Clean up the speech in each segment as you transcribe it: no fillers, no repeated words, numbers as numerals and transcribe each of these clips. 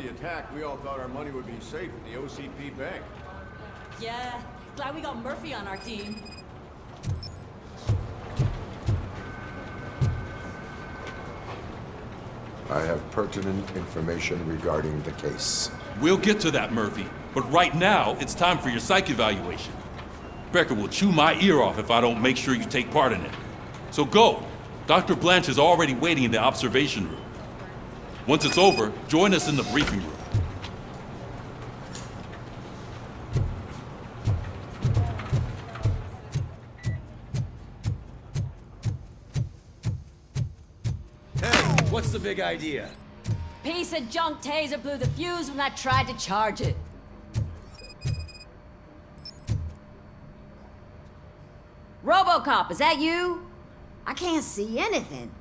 the attack, we all thought our money would be safe at the OCP bank. Yeah, glad we got Murphy on our team. I have pertinent information regarding the case. We'll get to that, Murphy. But right now, it's time for your psych evaluation. Becker will chew my ear off if I don't make sure you take part in it. So go. Dr. Blanche is already waiting in the observation room. Once it's over, join us in the briefing room. Hey, what's the big idea? Piece of junk taser blew the fuse when I tried to charge it. Robocop, is that you? I can't see anything.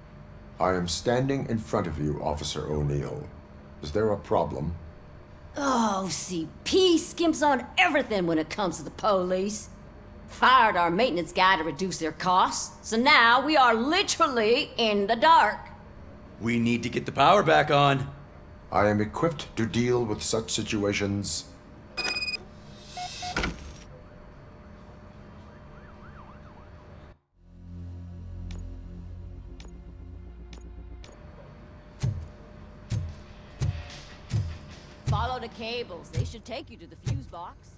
I am standing in front of you, Officer O'Neill. Is there a problem? Oh, CP skimps on everything when it comes to the police. Fired our maintenance guy to reduce their costs, so now we are literally in the dark. We need to get the power back on. I am equipped to deal with such situations. Follow the cables. They should take you to the fuse box.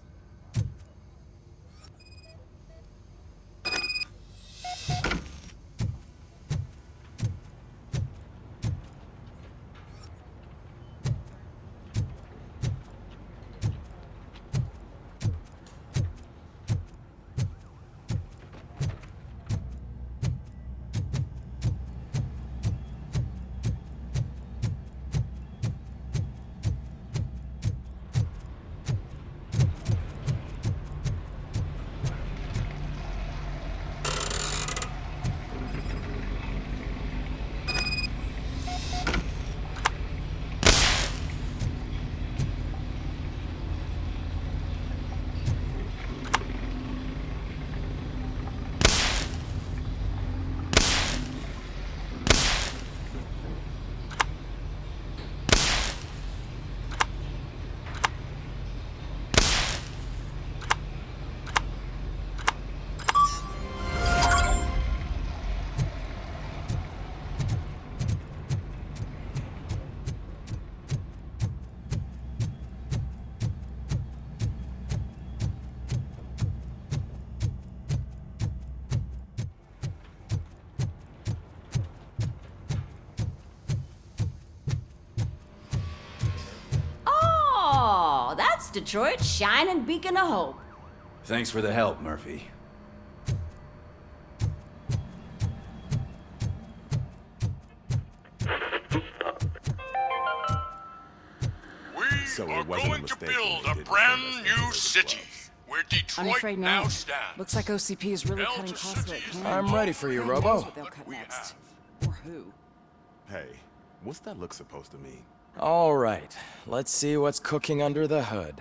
That's Detroit's shining beacon of hope. Thanks for the help, Murphy. We are going to build a brand new city where I'm Detroit afraid now not. stands. Looks like OCP is really Built cutting a costs where it city can. I'm ready for you, Who knows Robo. what they'll cut We next. have. Or who. Hey, what's that look supposed to mean? All right, let's see what's cooking under the hood.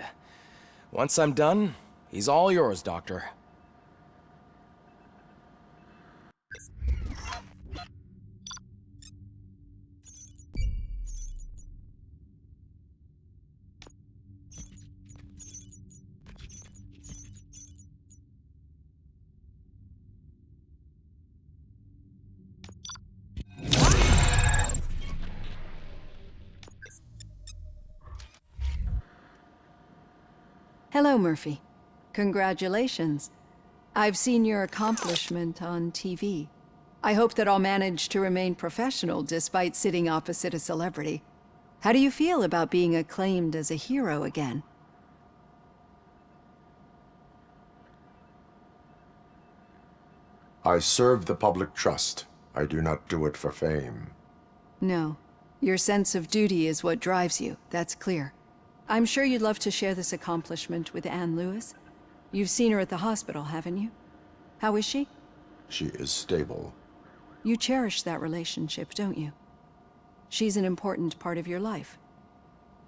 Once I'm done, he's all yours, Doctor. Hello, Murphy. Congratulations. I've seen your accomplishment on TV. I hope that I'll manage to remain professional despite sitting opposite a celebrity. How do you feel about being acclaimed as a hero again? I serve the public trust. I do not do it for fame. No. Your sense of duty is what drives you, that's clear. I'm sure you'd love to share this accomplishment with Anne Lewis. You've seen her at the hospital, haven't you? How is she? She is stable. You cherish that relationship, don't you? She's an important part of your life.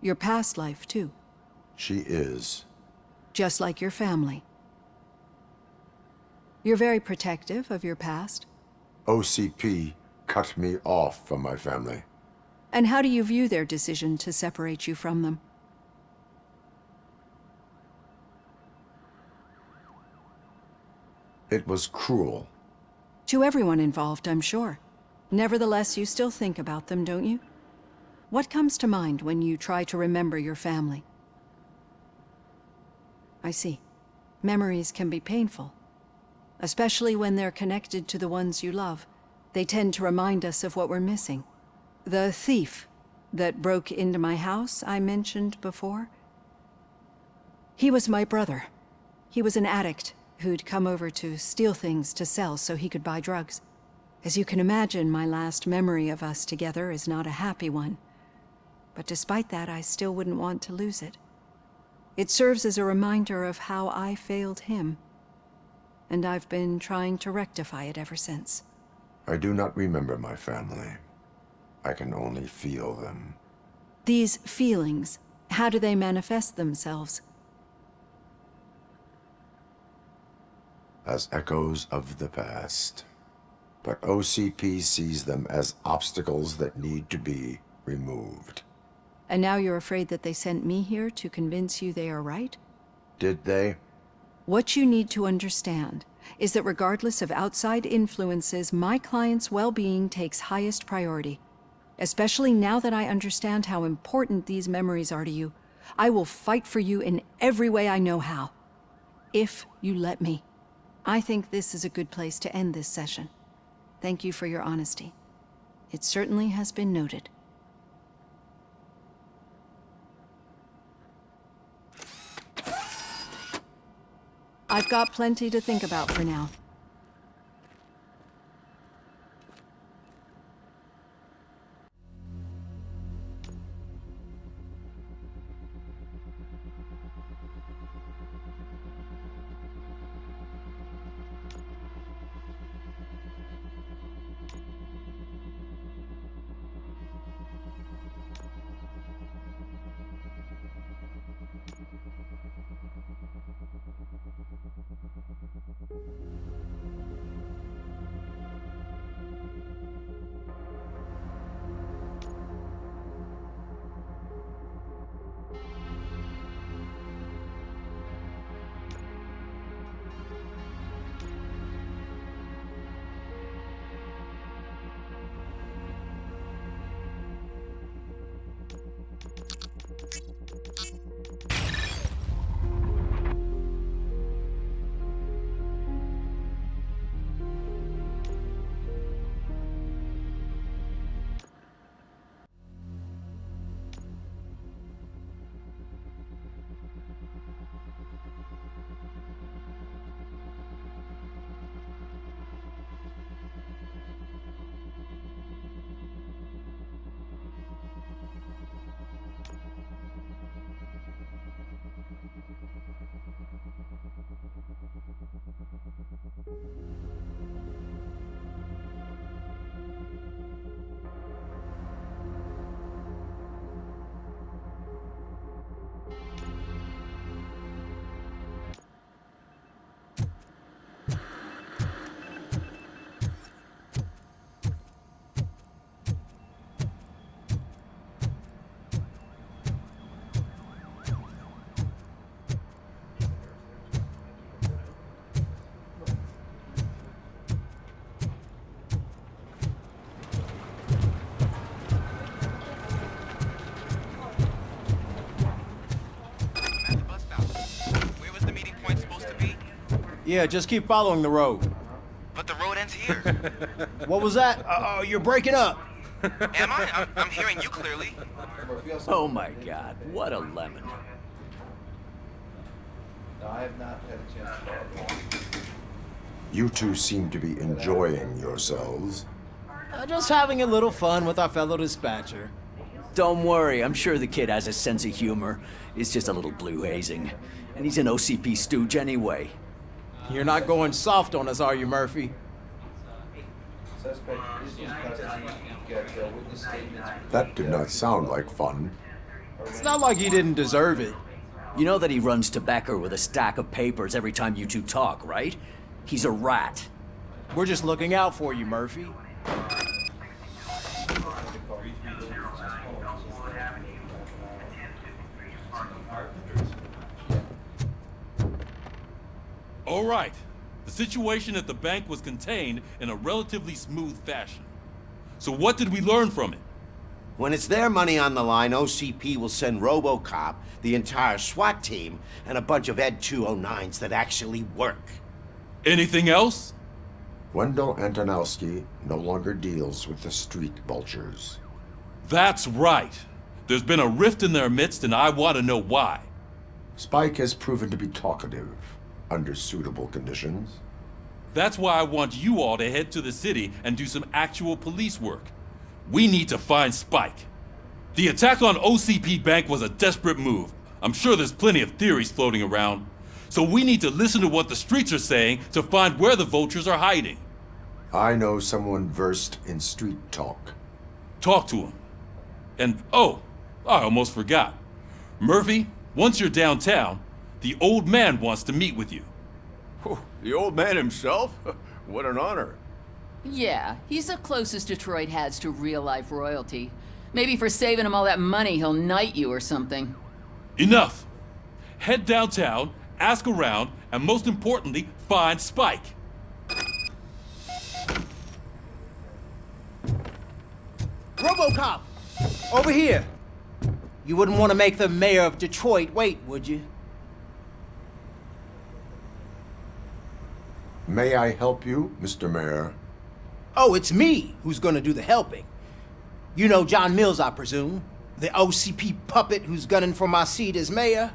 Your past life, too. She is. Just like your family. You're very protective of your past. OCP cut me off from my family. And how do you view their decision to separate you from them? It was cruel. To everyone involved, I'm sure. Nevertheless, you still think about them, don't you? What comes to mind when you try to remember your family? I see. Memories can be painful, especially when they're connected to the ones you love. They tend to remind us of what we're missing. The thief that broke into my house I mentioned before? He was my brother. He was an addict who'd come over to steal things to sell so he could buy drugs. As you can imagine, my last memory of us together is not a happy one. But despite that, I still wouldn't want to lose it. It serves as a reminder of how I failed him. And I've been trying to rectify it ever since. I do not remember my family. I can only feel them. These feelings, how do they manifest themselves? As echoes of the past. But OCP sees them as obstacles that need to be removed. And now you're afraid that they sent me here to convince you they are right? Did they? What you need to understand is that regardless of outside influences, my client's well-being takes highest priority. Especially now that I understand how important these memories are to you. I will fight for you in every way I know how. If you let me. I think this is a good place to end this session. Thank you for your honesty. It certainly has been noted. I've got plenty to think about for now. Yeah, just keep following the road. But the road ends here. What was that? You're breaking up. Am I? I'm hearing you clearly. Oh my god, what a lemon. I have not had a chance to You two seem to be enjoying yourselves. Just having a little fun with our fellow dispatcher. Don't worry, I'm sure the kid has a sense of humor. It's just a little blue hazing. And he's an OCP stooge anyway. You're not going soft on us, are you, Murphy? Suspect is in custody. Got witness statements. That did not sound like fun. It's not like he didn't deserve it. You know that he runs to Becker with a stack of papers every time you two talk, right? He's a rat. We're just looking out for you, Murphy. All right. The situation at the bank was contained in a relatively smooth fashion. So what did we learn from it? When it's their money on the line, OCP will send Robocop, the entire SWAT team, and a bunch of Ed 209s that actually work. Anything else? Wendell Antonowski no longer deals with the street vultures. That's right. There's been a rift in their midst, and I want to know why. Spike has proven to be talkative under suitable conditions. That's why I want you all to head to the city and do some actual police work. We need to find Spike. The attack on OCP Bank was a desperate move. I'm sure there's plenty of theories floating around. So we need to listen to what the streets are saying to find where the vultures are hiding. I know someone versed in street talk. Talk to him. And oh, I almost forgot. Murphy, once you're downtown, the old man wants to meet with you. Oh, the old man himself? What an honor. Yeah, he's the closest Detroit has to real-life royalty. Maybe for saving him all that money, he'll knight you or something. Enough! Head downtown, ask around, and most importantly, find Spike. Robocop! Over here! You wouldn't want to make the mayor of Detroit wait, would you? May I help you, Mr. Mayor? Oh, it's me who's gonna do the helping. You know John Mills, I presume? The OCP puppet who's gunning for my seat as mayor?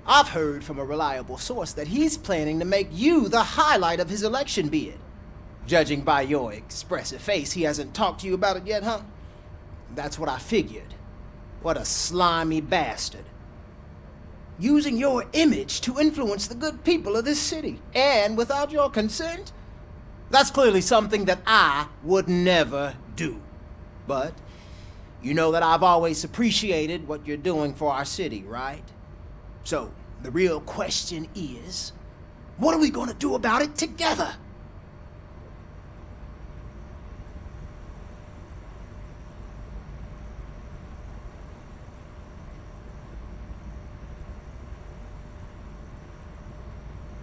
I've heard from a reliable source that he's planning to make you the highlight of his election bid. Judging by your expressive face, he hasn't talked to you about it yet, huh? That's what I figured. What a slimy bastard. Using your image to influence the good people of this city, and without your consent? That's clearly something that I would never do. But you know that I've always appreciated what you're doing for our city, right? So, the real question is, what are we gonna do about it together?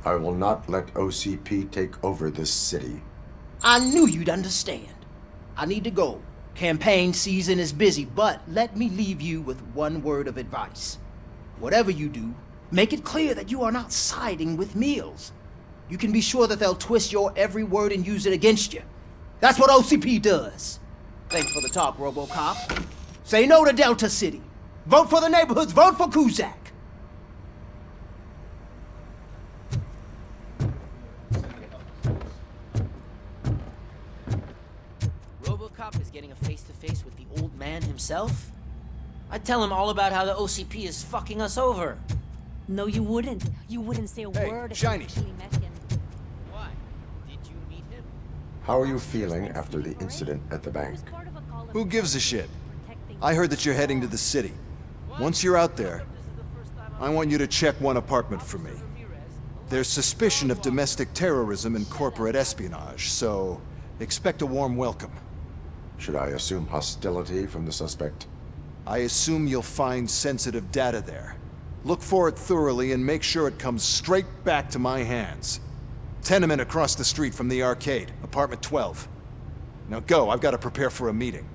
I will not let OCP take over this city. I knew you'd understand. I need to go. Campaign season is busy, but let me leave you with one word of advice. Whatever you do, make it clear that you are not siding with Mills. You can be sure that they'll twist your every word and use it against you. That's what OCP does. Thanks for the talk, Robocop. Say no to Delta City. Vote for the neighborhoods. Vote for Kuzak. Robocop is getting a face-to-face with the old man himself? I'd tell him all about how the OCP is fucking us over. No, you wouldn't. You wouldn't say a word if you Shiny. actually met him. Why? Did you meet him? How are you feeling after the incident at the bank? Who gives a shit? I heard that you're heading to the city. Once you're out there, I want you to check one apartment for me. There's suspicion of domestic terrorism and corporate espionage, so expect a warm welcome. Should I assume hostility from the suspect? I assume you'll find sensitive data there. Look for it thoroughly and make sure it comes straight back to my hands. Tenement across the street from the arcade, apartment 12. Now go, I've got to prepare for a meeting.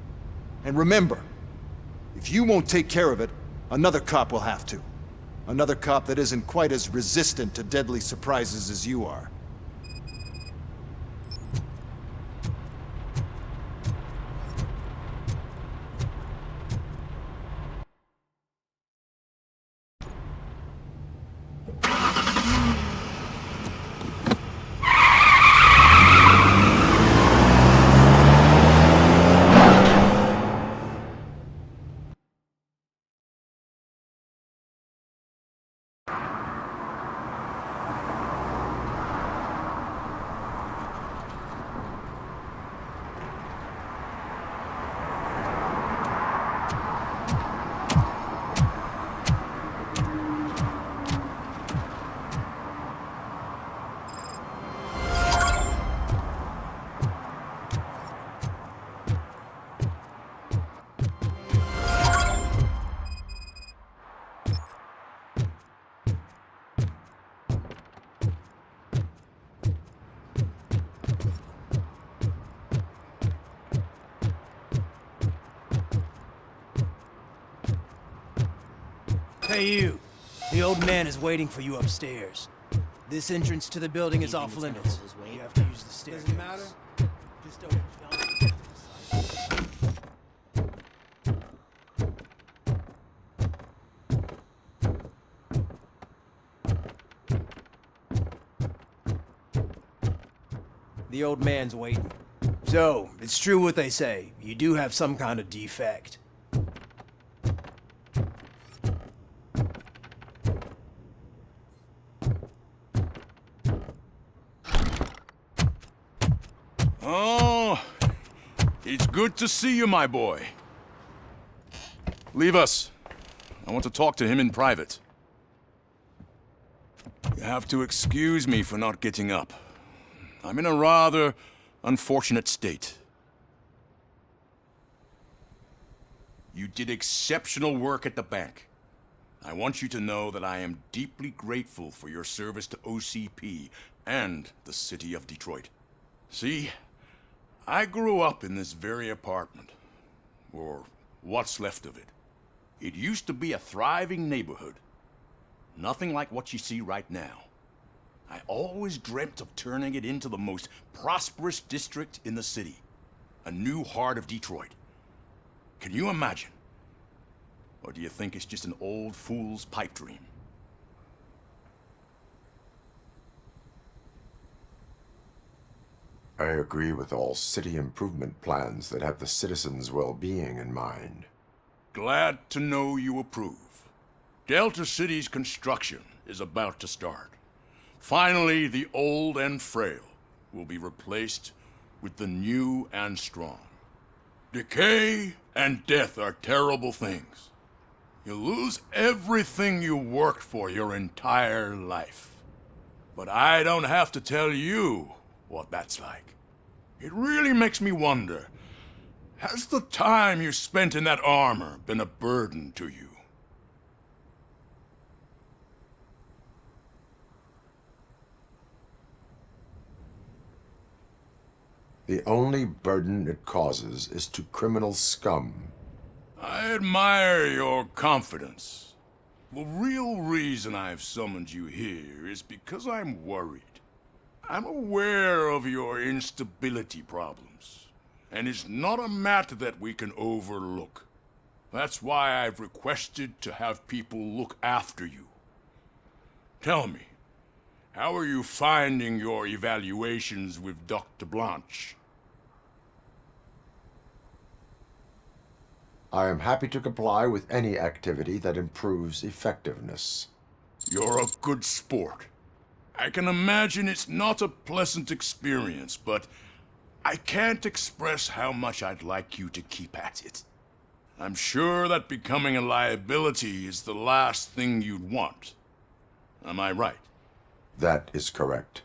And remember, if you won't take care of it, another cop will have to. Another cop that isn't quite as resistant to deadly surprises as you are. Hey, you. The old man is waiting for you upstairs. This entrance to the building is off limits. You have to use the stairs. Doesn't matter. Just don't jump. The old man's waiting. So, it's true what they say. You do have some kind of defect. Oh, it's good to see you, my boy. Leave us. I want to talk to him in private. You have to excuse me for not getting up. I'm in a rather unfortunate state. You did exceptional work at the bank. I want you to know that I am deeply grateful for your service to OCP and the city of Detroit. See, I grew up in this very apartment, or what's left of it. It used to be a thriving neighborhood. Nothing like what you see right now. I always dreamt of turning it into the most prosperous district in the city. A new heart of Detroit. Can you imagine? Or do you think it's just an old fool's pipe dream? I agree with all city improvement plans that have the citizens' well-being in mind. Glad to know you approve. Delta City's construction is about to start. Finally, the old and frail will be replaced with the new and strong. Decay and death are terrible things. You lose everything you worked for your entire life. But I don't have to tell you what that's like. It really makes me wonder, has the time you spent in that armor been a burden to you? The only burden it causes is to criminal scum. I admire your confidence. The real reason I've summoned you here is because I'm worried. I'm aware of your instability problems, and it's not a matter that we can overlook. That's why I've requested to have people look after you. Tell me, how are you finding your evaluations with Dr. Blanche? I am happy to comply with any activity that improves effectiveness. You're a good sport. I can imagine it's not a pleasant experience, but I can't express how much I'd like you to keep at it. I'm sure that becoming a liability is the last thing you'd want. Am I right? That is correct.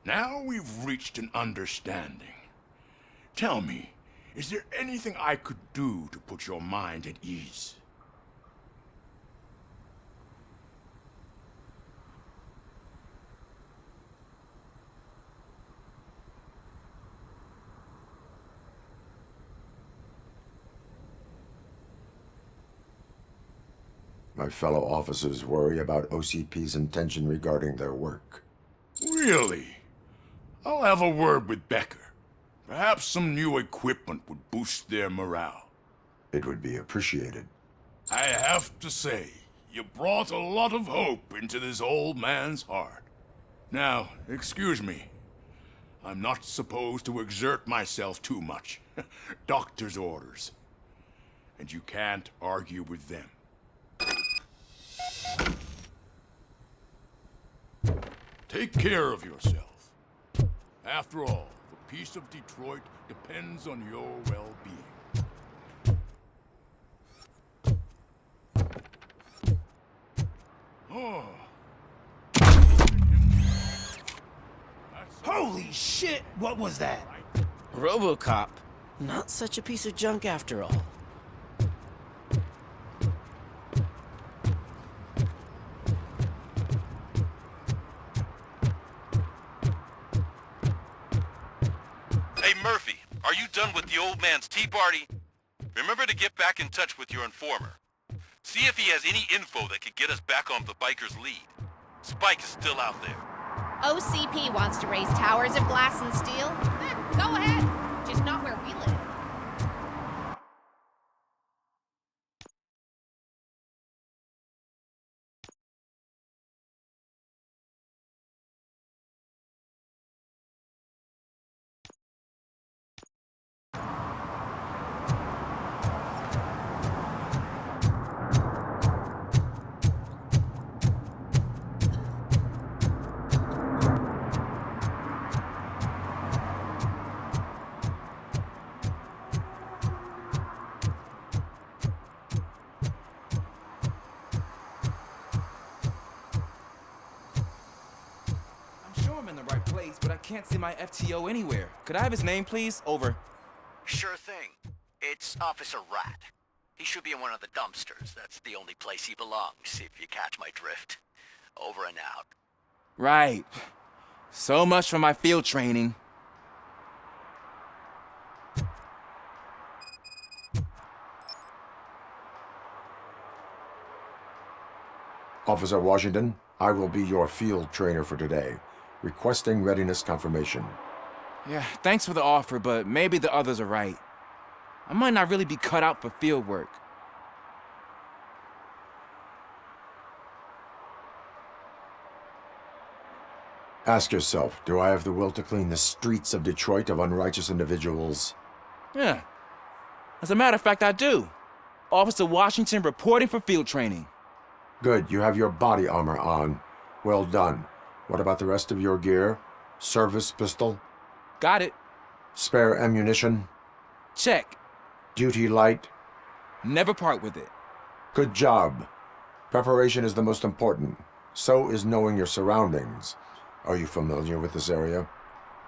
Now we've reached an understanding. Tell me, is there anything I could do to put your mind at ease? My fellow officers worry about OCP's intention regarding their work. Really? I'll have a word with Becker. Perhaps some new equipment would boost their morale. It would be appreciated. I have to say, you brought a lot of hope into this old man's heart. Now, excuse me. I'm not supposed to exert myself too much. Doctor's orders. And you can't argue with them. Take care of yourself. After all, the peace of Detroit depends on your well-being. Oh. Holy shit! What was that? Robocop. Not such a piece of junk after all. Hey, Murphy, are you done with the old man's tea party? Remember to get back in touch with your informer. See if he has any info that could get us back on the biker's lead. Spike is still out there. OCP wants to raise towers of glass and steel? Go ahead. Just not where we live. But I can't see my FTO anywhere. Could I have his name, please? Over. Sure thing. It's Officer Rat. He should be in one of the dumpsters. That's the only place he belongs, if you catch my drift. Over and out. Right. So much for my field training. Officer Washington, I will be your field trainer for today. Requesting readiness confirmation. Yeah, thanks for the offer, but maybe the others are right. I might not really be cut out for field work. Ask yourself, do I have the will to clean the streets of Detroit of unrighteous individuals? Yeah. As a matter of fact, I do. Officer Washington reporting for field training. Good, you have your body armor on. Well done. What about the rest of your gear? Service pistol? Got it. Spare ammunition? Check. Duty light? Never part with it. Good job. Preparation is the most important. So is knowing your surroundings. Are you familiar with this area?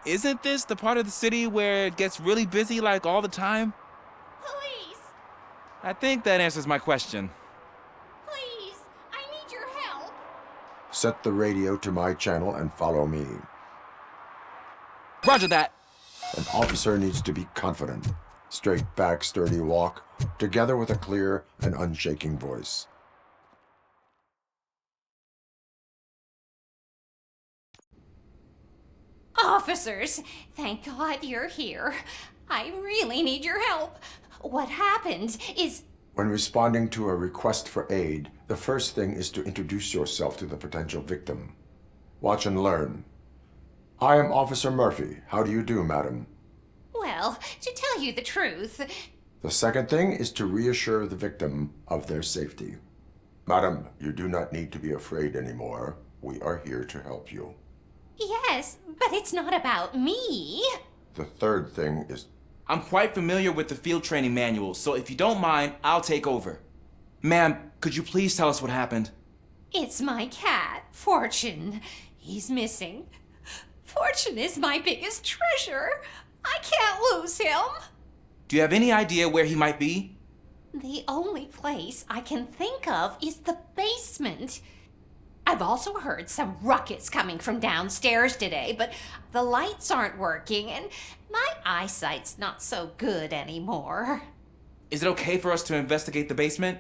Isn't this the part of the city where it gets really busy like all the time? Police! I think that answers my question. Please! I need your help! Set the radio to my channel and follow me. Roger that. An officer needs to be confident. Straight back, sturdy walk, together with a clear and unshaking voice. Officers, thank God you're here. I really need your help. What happened is... When responding to a request for aid, the first thing is to introduce yourself to the potential victim. Watch and learn. I am Officer Murphy. How do you do, madam? Well, to tell you the truth... The second thing is to reassure the victim of their safety. Madam, you do not need to be afraid anymore. We are here to help you. Yes, but it's not about me. The third thing is... I'm quite familiar with the field training manual, so if you don't mind, I'll take over. Ma'am, could you please tell us what happened? It's my cat, Fortune. He's missing. Fortune is my biggest treasure. I can't lose him. Do you have any idea where he might be? The only place I can think of is the basement. I've also heard some ruckus coming from downstairs today, but the lights aren't working and my eyesight's not so good anymore. Is it okay for us to investigate the basement?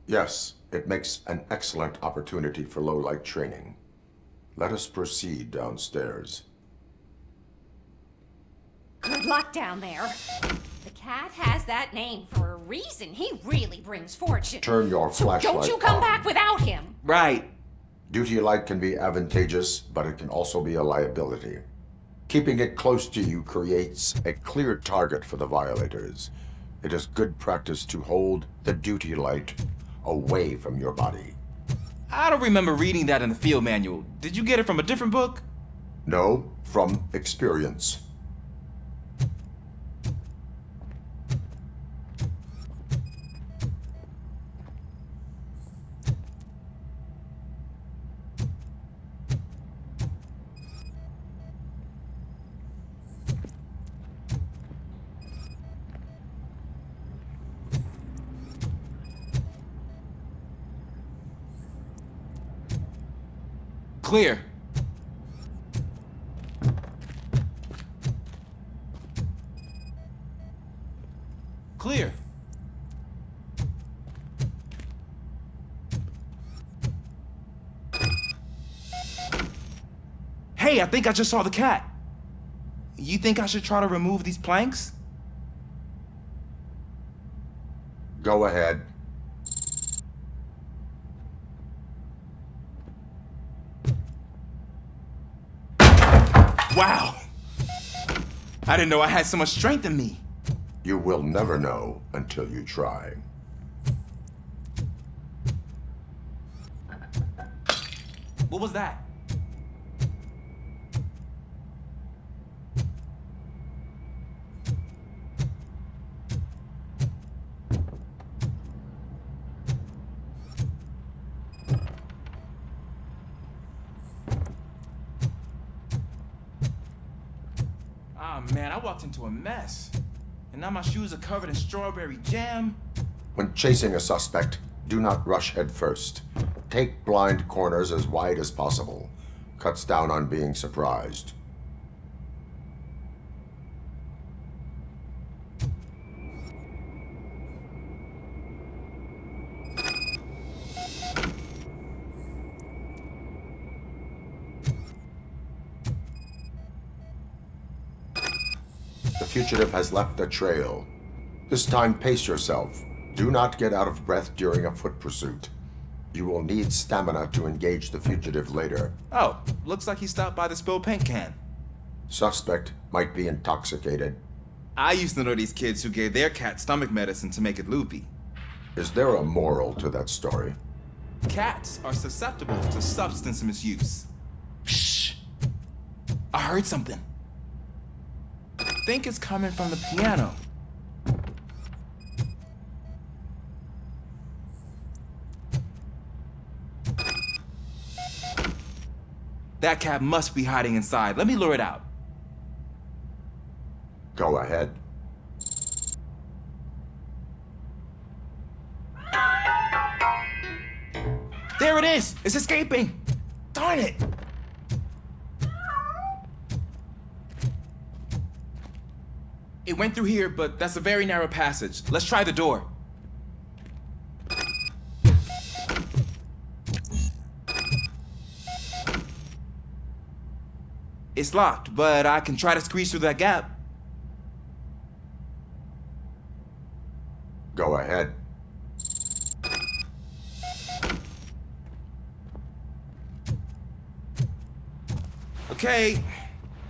Yes, it makes an excellent opportunity for low-light training. Let us proceed downstairs. Good luck down there. The cat has that name for a reason. He really brings fortune. Turn your flashlight Don't you come on. back without him. Right. Duty light can be advantageous, but it can also be a liability. Keeping it close to you creates a clear target for the violators. It is good practice to hold the duty light away from your body. I don't remember reading that in the field manual. Did you get it from a different book? No, from experience. Clear. Clear. Hey, I think I just saw the cat. You think I should try to remove these planks? Go ahead. Wow! I didn't know I had so much strength in me. You will never know until you try. What was that? Ah, man, I walked into a mess. And now my shoes are covered in strawberry jam. When chasing a suspect, do not rush head first. Take blind corners as wide as possible. Cuts down on being surprised. The fugitive has left a trail. This time, pace yourself. Do not get out of breath during a foot pursuit. You will need stamina to engage the fugitive later. Oh, looks like he stopped by the spilled paint can. Suspect might be intoxicated. I used to know these kids who gave their cat stomach medicine to make it loopy. Is there a moral to that story? Cats are susceptible to substance misuse. Shh! I heard something. I think it's coming from the piano. That cat must be hiding inside. Let me lure it out. Go ahead. There it is! It's escaping! Darn it! It went through here, but that's a very narrow passage. Let's try the door. It's locked, but I can try to squeeze through that gap. Go ahead. Okay,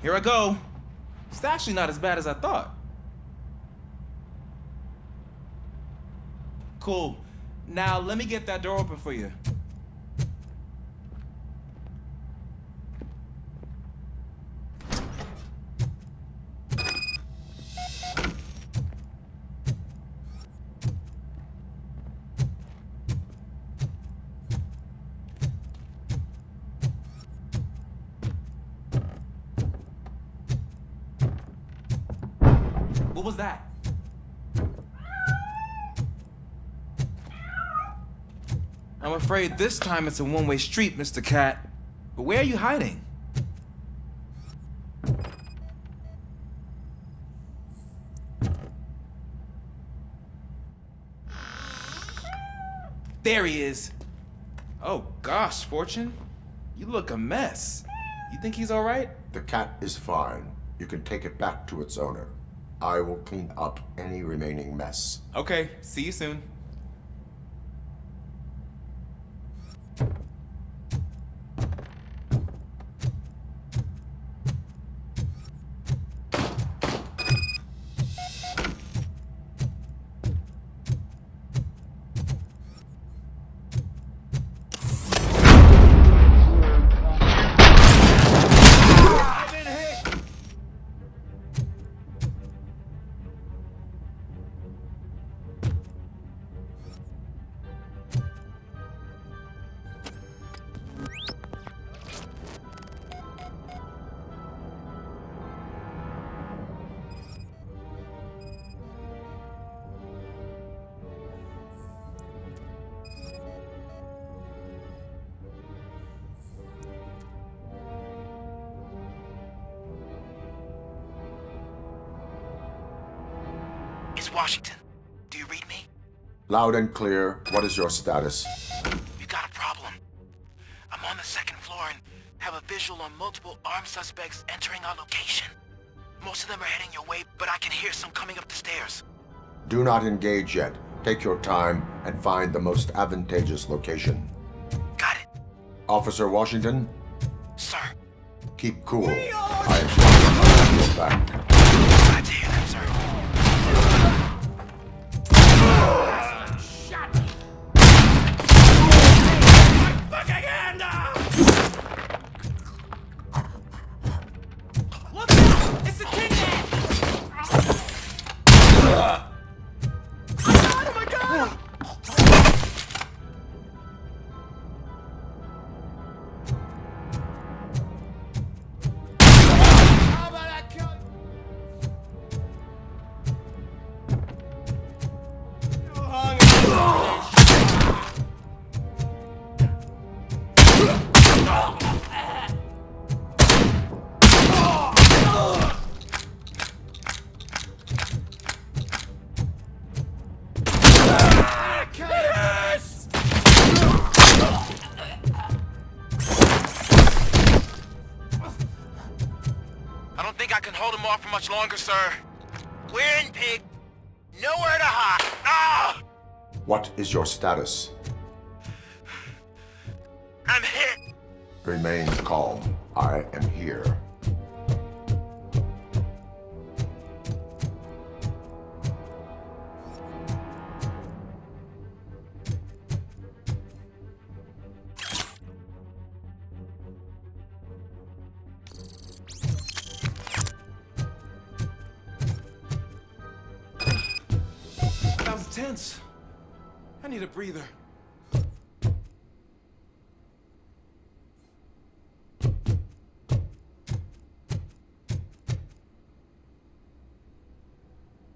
here I go. It's actually not as bad as I thought. Cool. Now let me get that door open for you. What was that? I'm afraid this time it's a one-way street, Mr. Cat. But where are you hiding? There he is. Oh gosh, Fortune. You look a mess. You think he's all right? The cat is fine. You can take it back to its owner. I will clean up any remaining mess. Okay, see you soon. It's Washington. Do you read me? Loud and clear. What is your status? We've got a problem. I'm on the second floor and have a visual on multiple armed suspects entering our location. Most of them are heading your way, but I can hear some coming up the stairs. Do not engage yet. Take your time and find the most advantageous location. Got it. Officer Washington? Sir. Keep cool. I am your back. Glad to hear that, sir. Shot me! Fucking hand up! Look out! It's the Tin Man! Oh my god! I don't think I can hold him off for much longer, sir. We're in, pig. Nowhere to hide. Ah! What is your status? I'm hit. Remain calm. I am here. That was tense. I need a breather.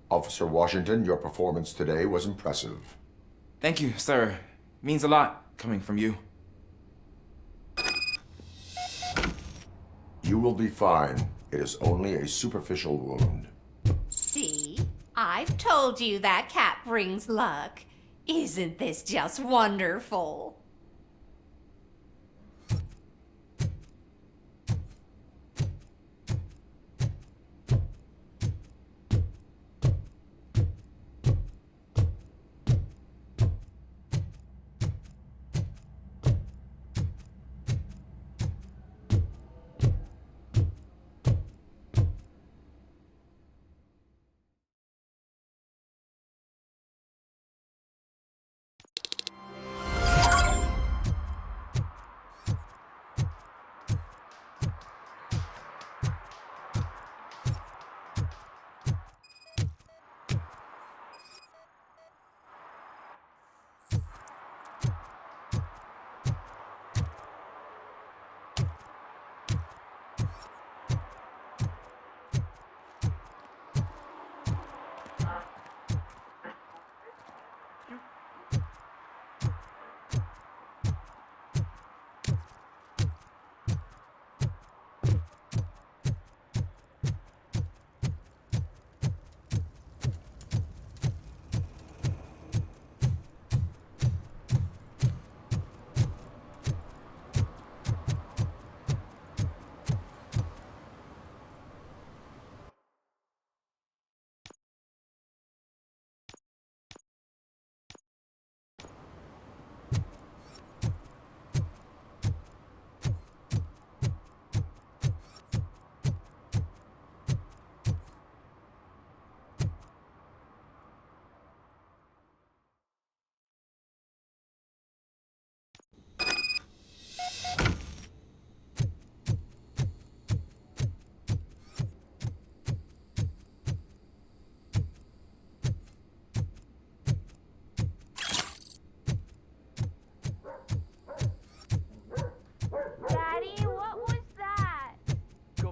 Officer Washington, your performance today was impressive. Thank you, sir. Means a lot coming from you. You will be fine. It is only a superficial wound. See? I've told you that cat brings luck. Isn't this just wonderful?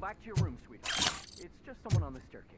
back to your room, sweetheart. It's just someone on the staircase.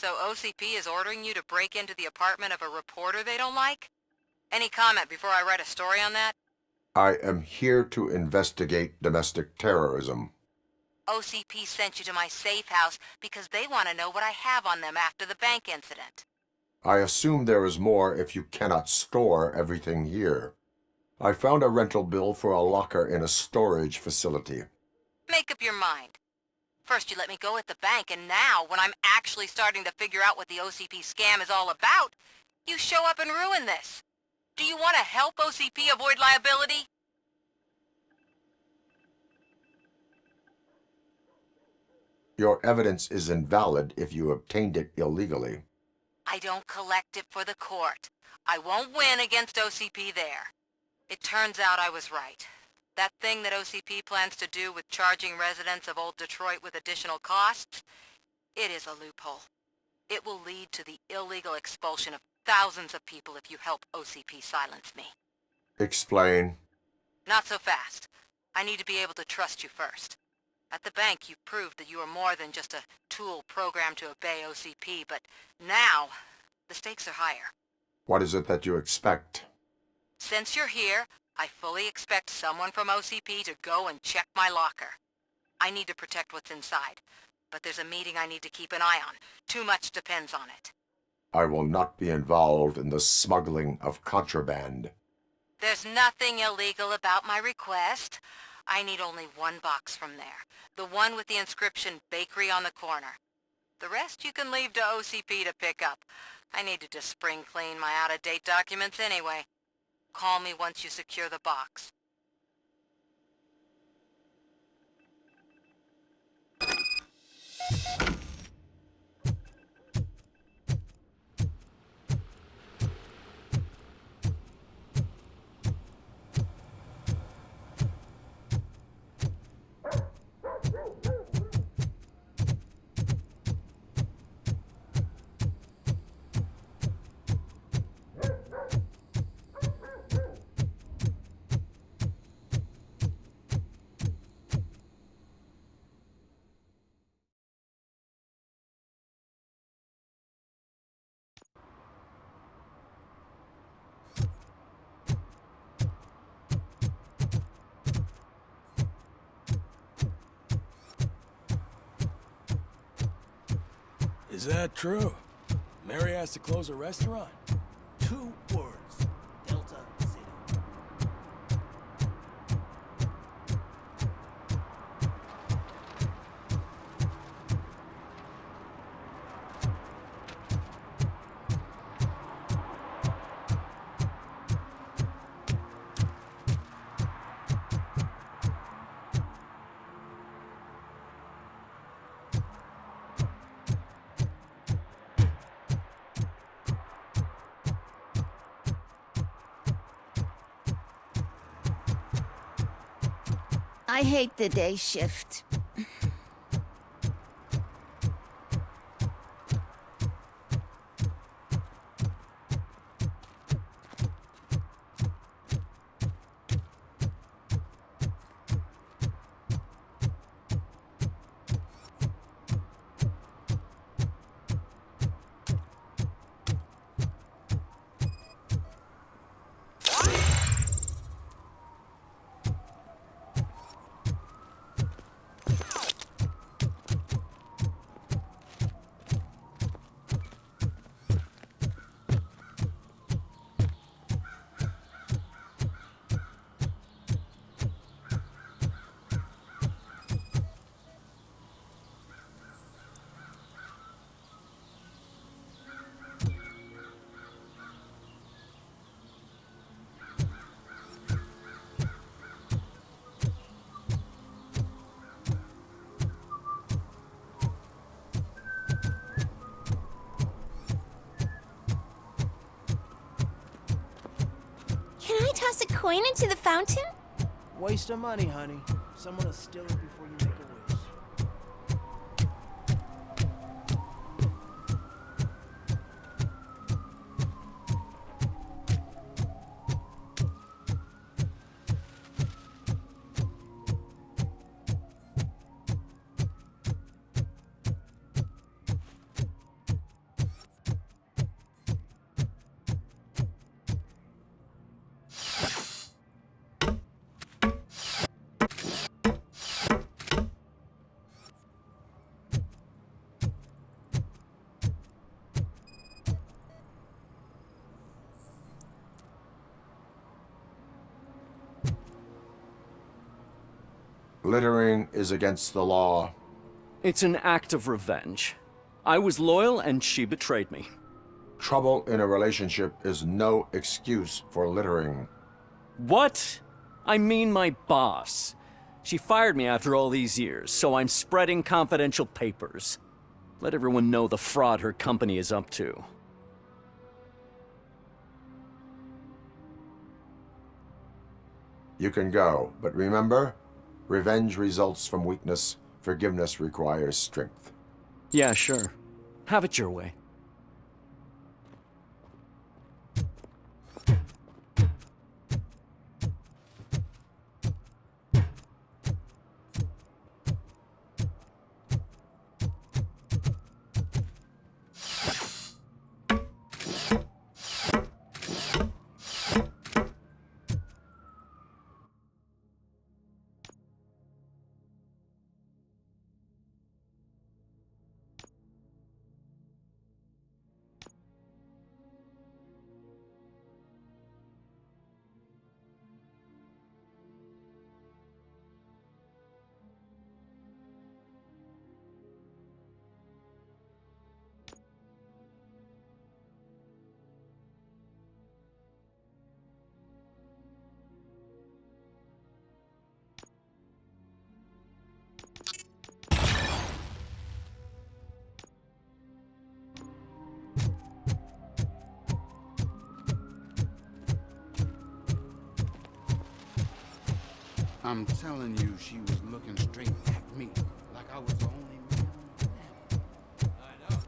So OCP is ordering you to break into the apartment of a reporter they don't like? Any comment before I write a story on that? I am here to investigate domestic terrorism. OCP sent you to my safe house because they want to know what I have on them after the bank incident. I assume there is more if you cannot store everything here. I found a rental bill for a locker in a storage facility. Make up your mind. First you let me go at the bank, and now, when I'm actually starting to figure out what the OCP scam is all about, you show up and ruin this. Do you want to help OCP avoid liability? Your evidence is invalid if you obtained it illegally. I don't collect it for the court. I won't win against OCP there. It turns out I was right. That thing that OCP plans to do with charging residents of Old Detroit with additional costs, it is a loophole. It will lead to the illegal expulsion of thousands of people if you help OCP silence me. Explain. Not so fast. I need to be able to trust you first. At the bank, you proved that you are more than just a tool programmed to obey OCP, but now, the stakes are higher. What is it that you expect? Since you're here, I fully expect someone from OCP to go and check my locker. I need to protect what's inside, but there's a meeting I need to keep an eye on. Too much depends on it. I will not be involved in the smuggling of contraband. There's nothing illegal about my request. I need only one box from there. The one with the inscription Bakery on the corner. The rest you can leave to OCP to pick up. I needed to spring clean my out-of-date documents anyway. Call me once you secure the box. Is that true? Mary has to close a restaurant? 2 words. Delta City. I hate the day shift. Can I toss a coin into the fountain? Waste of money, honey. Someone will steal it before you make a wish. Littering is against the law. It's an act of revenge. I was loyal and she betrayed me. Trouble in a relationship is no excuse for littering. What? I mean my boss. She fired me after all these years, so I'm spreading confidential papers. Let everyone know the fraud her company is up to. You can go, but remember, revenge results from weakness. Forgiveness requires strength. Yeah, sure. Have it your way. I'm telling you, she was looking straight at me, like I was the only man on the planet. I know.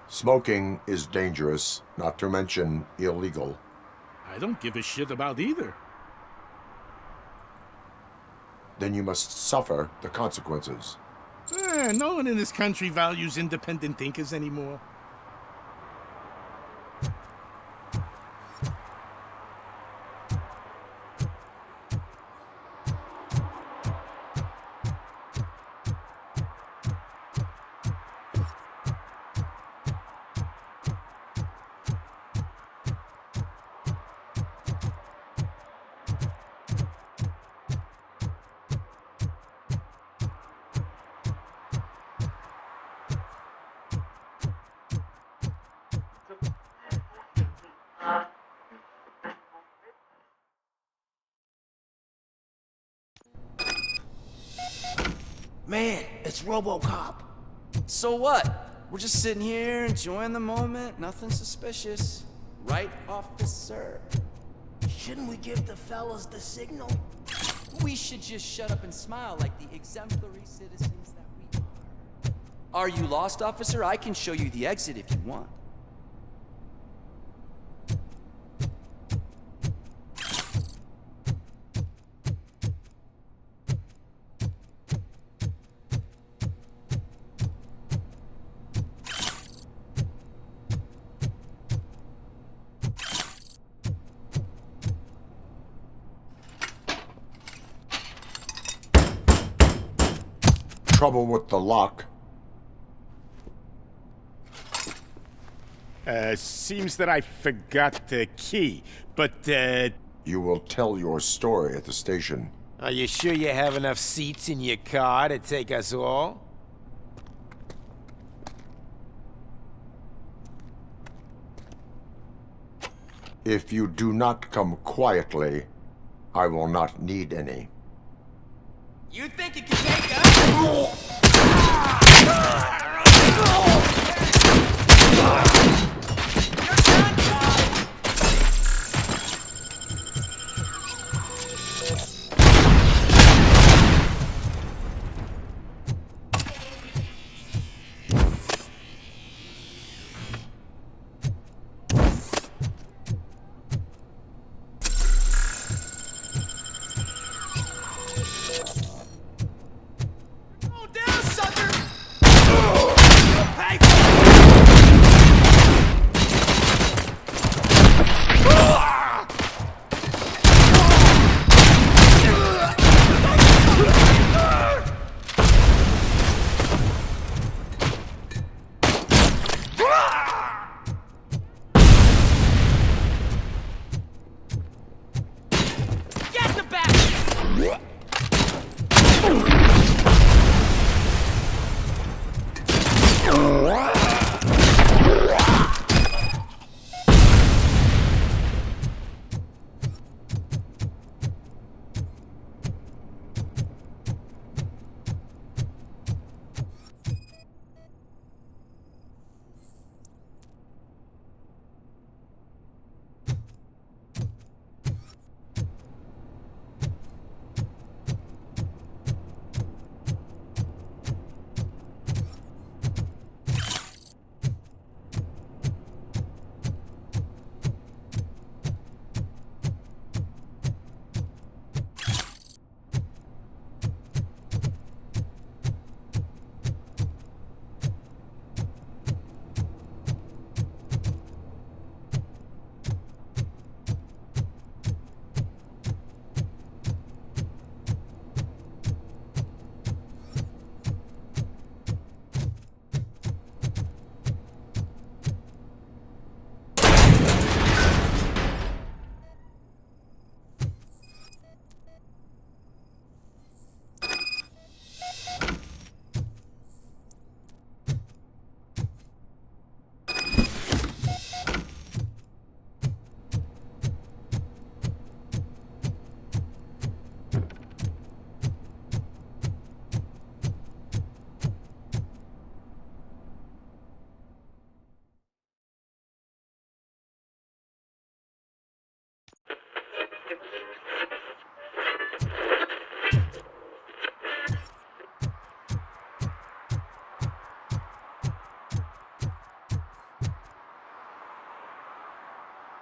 Smoking is dangerous, not to mention illegal. I don't give a shit about either. Then you must suffer the consequences. No one in this country values independent thinkers anymore. Man, it's Robocop. So what? We're just sitting here enjoying the moment. Nothing suspicious. Right, officer? Shouldn't we give the fellas the signal? We should just shut up and smile like the exemplary citizens that we are. Are you lost, officer? I can show you the exit if you want. Trouble with the lock. Seems that I forgot the key, but, You will tell your story at the station. Are you sure you have enough seats in your car to take us all? If you do not come quietly, I will not need any. You think you can take us?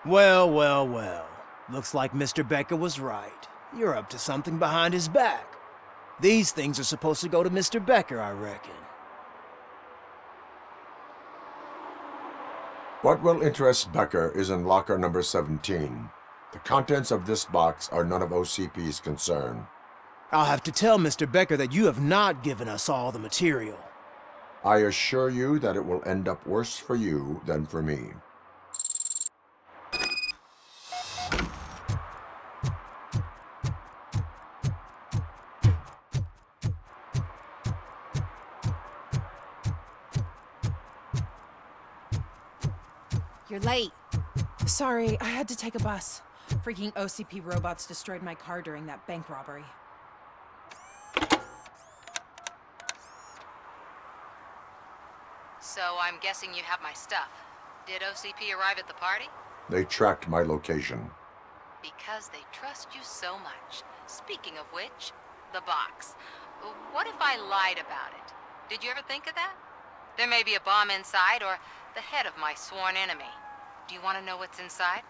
Well, well, well. Looks like Mr. Becker was right. You're up to something behind his back. These things are supposed to go to Mr. Becker, I reckon. What will interest Becker is in locker number 17. The contents of this box are none of OCP's concern. I'll have to tell Mr. Becker that you have not given us all the material. I assure you that it will end up worse for you than for me. You're late. Sorry, I had to take a bus. Freaking OCP robots destroyed my car during that bank robbery. So I'm guessing you have my stuff. Did OCP arrive at the party? They tracked my location. Because they trust you so much. Speaking of which, the box. What if I lied about it? Did you ever think of that? There may be a bomb inside or the head of my sworn enemy. Do you want to know what's inside?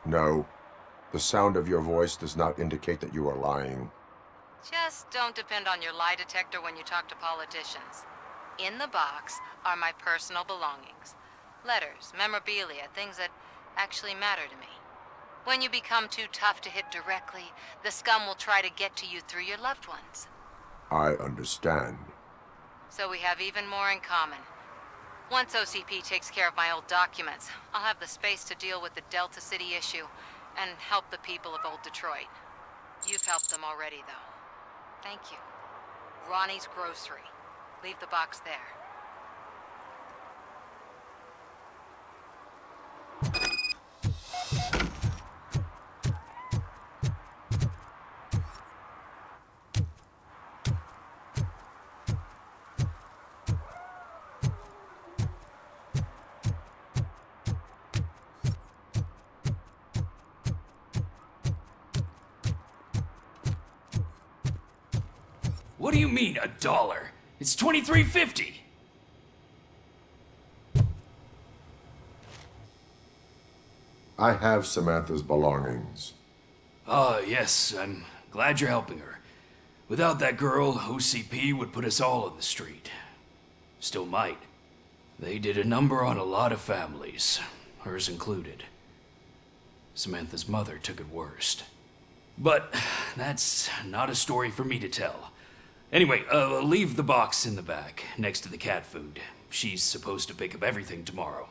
No. The sound of your voice does not indicate that you are lying. Just don't depend on your lie detector when you talk to politicians. In the box are my personal belongings. Letters, memorabilia, things that actually matter to me. When you become too tough to hit directly, the scum will try to get to you through your loved ones. I understand. So we have even more in common. Once OCP takes care of my old documents, I'll have the space to deal with the Delta City issue and help the people of Old Detroit. You've helped them already, though. Thank you. Ronnie's Grocery. Leave the box there. mean $1? It's $23.50. I have Samantha's belongings. Yes, I'm glad you're helping her. Without that girl, OCP would put us all in the street. Still might. They did a number on a lot of families, hers included. Samantha's mother took it worst. But that's not a story for me to tell. Anyway, leave the box in the back, next to the cat food. She's supposed to pick up everything tomorrow.